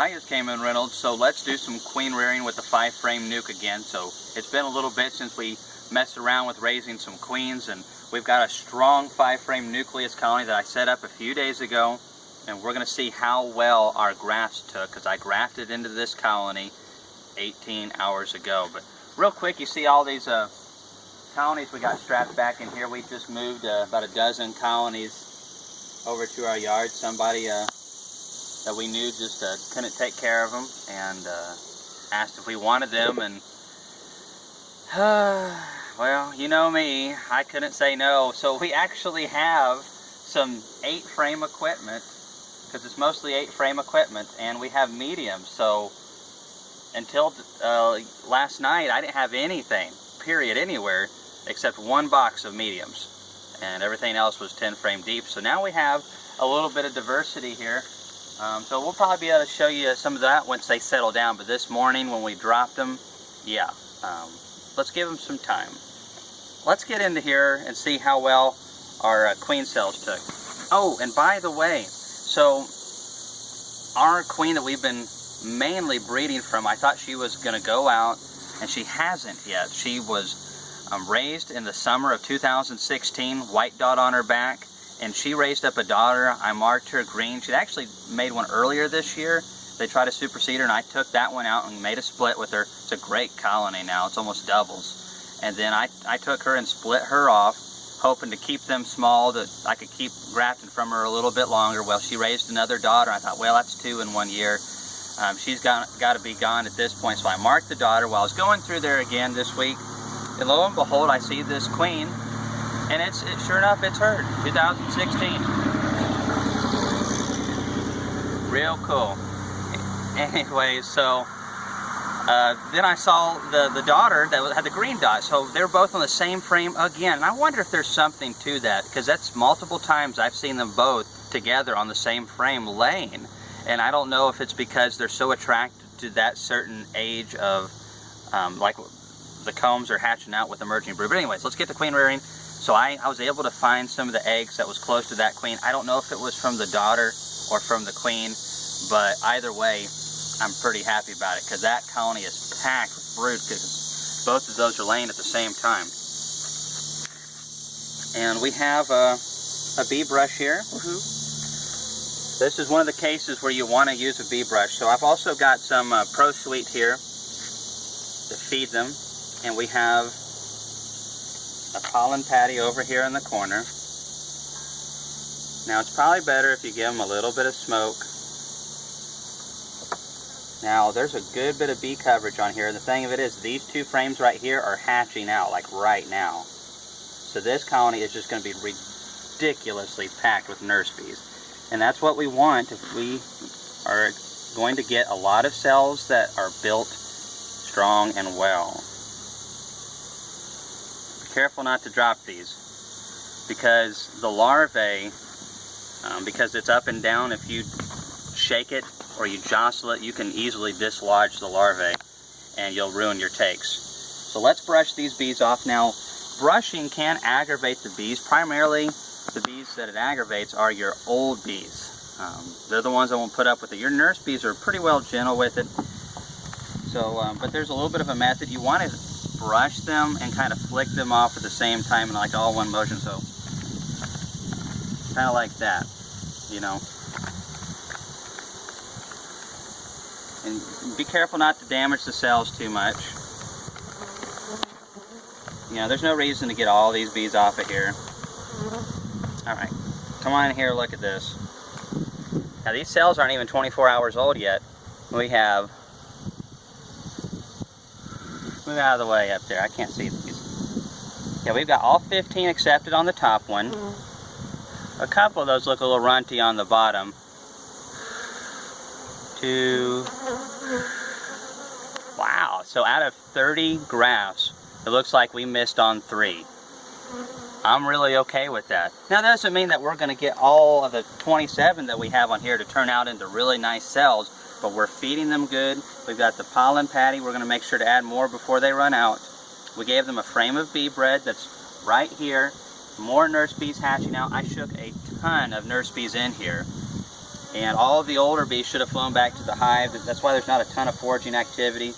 Hi, it's Kamon Reynolds. So let's do some queen rearing with the 5-frame nuke again. So it's been a little bit since we messed around with raising some queens, and we've got a strong 5-frame nucleus colony that I set up a few days ago, and we're going to see how well our grafts took, because I grafted into this colony 18 hours ago. But real quick, you see all these colonies we got strapped back in here. We just moved about a dozen colonies over to our yard. Somebody that we knew just couldn't take care of them, and asked if we wanted them, and well, you know me, I couldn't say no. So we actually have some 8-frame equipment, because it's mostly 8-frame equipment, and we have mediums. So until last night, I didn't have anything, period, anywhere, except one box of mediums, and everything else was 10-frame deep. So now we have a little bit of diversity here. So we'll probably be able to show you some of that once they settle down. But this morning when we dropped them, yeah, let's give them some time. Let's get into here and see how well our queen cells took. Oh, and by the way, so our queen that we've been mainly breeding from, I thought she was going to go out, and she hasn't yet. She was raised in the summer of 2016, white dot on her back. And she raised up a daughter. I marked her green. She actually made one earlier this year. They tried to supersede her, and I took that one out and made a split with her. It's a great colony now. It's almost doubles. And then I took her and split her off, hoping to keep them small, that I could keep grafting from her a little bit longer. Well, she raised another daughter. I thought, well, that's 2 in 1 year. She's got to be gone at this point. So I marked the daughter. While I was going through there again this week, and lo and behold, I see this queen. And sure enough, it's her, 2016. Real cool. Anyway, so then I saw the daughter that had the green dot. So they're both on the same frame again. And I wonder if there's something to that, because that's multiple times I've seen them both together on the same frame laying. And I don't know if it's because they're so attracted to that certain age of, like the combs are hatching out with emerging brood. But anyways, let's get to queen rearing. So I was able to find some of the eggs that was close to that queen. I don't know if it was from the daughter or from the queen, but either way, I'm pretty happy about it, because that colony is packed with brood, because both of those are laying at the same time. And we have a bee brush here. Woohoo. This is one of the cases where you want to use a bee brush. So I've also got some Pro Sweet here to feed them, and we have a pollen patty over here in the corner. Now it's probably better if you give them a little bit of smoke. Now there's a good bit of bee coverage on here. The thing of it is, these 2 frames right here are hatching out like right now. So this colony is just going to be ridiculously packed with nurse bees. And that's what we want if we are going to get a lot of cells that are built strong and well. Careful not to drop these, because the larvae, because it's up and down, if you shake it or you jostle it, you can easily dislodge the larvae and you'll ruin your takes. So let's brush these bees off. Now, brushing can aggravate the bees. Primarily, the bees that it aggravates are your old bees. They're the ones that won't put up with it. Your nurse bees are pretty well gentle with it. So, but there's a little bit of a method. You want to brush them and kind of flick them off at the same time in like all one motion, so kind of like that, you know. And be careful not to damage the cells too much. You know, there's no reason to get all these bees off of here. Alright, come on in here, look at this. Now these cells aren't even 24 hours old yet. We have, move out of the way up there, I can't see these. Yeah, we've got all 15 accepted on the top one. A couple of those look a little runty on the bottom. 2. Wow, so out of 30 grafts, it looks like we missed on 3. I'm really okay with that. Now that doesn't mean that we're going to get all of the 27 that we have on here to turn out into really nice cells, but we're feeding them good. We've got the pollen patty. We're going to make sure to add more before they run out. We gave them a frame of bee bread that's right here. More nurse bees hatching out. I shook a ton of nurse bees in here. And all of the older bees should have flown back to the hive. That's why there's not a ton of foraging activity.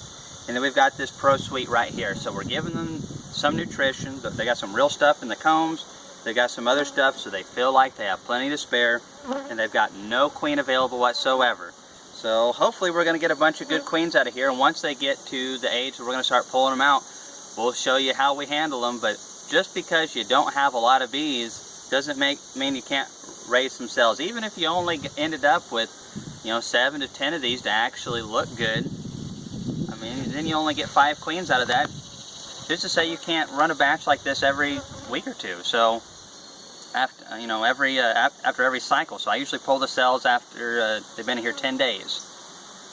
And then we've got this Pro Suite right here. So we're giving them some nutrition, but they got some real stuff in the combs. They got some other stuff so they feel like they have plenty to spare. And they've got no queen available whatsoever. So hopefully we're going to get a bunch of good queens out of here. And once they get to the age that we're going to start pulling them out, we'll show you how we handle them. But just because you don't have a lot of bees doesn't mean you can't raise some cells. Even if you only ended up with, 7 to 10 of these to actually look good, I mean, then you only get 5 queens out of that. Just to say you can't run a batch like this every week or two. So after after every cycle. So I usually pull the cells after they've been here 10 days.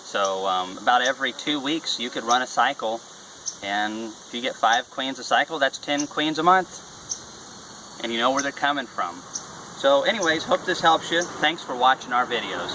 So about every 2 weeks you could run a cycle, and if you get 5 queens a cycle, that's 10 queens a month. And you know where they're coming from. So anyways, hope this helps you. Thanks for watching our videos.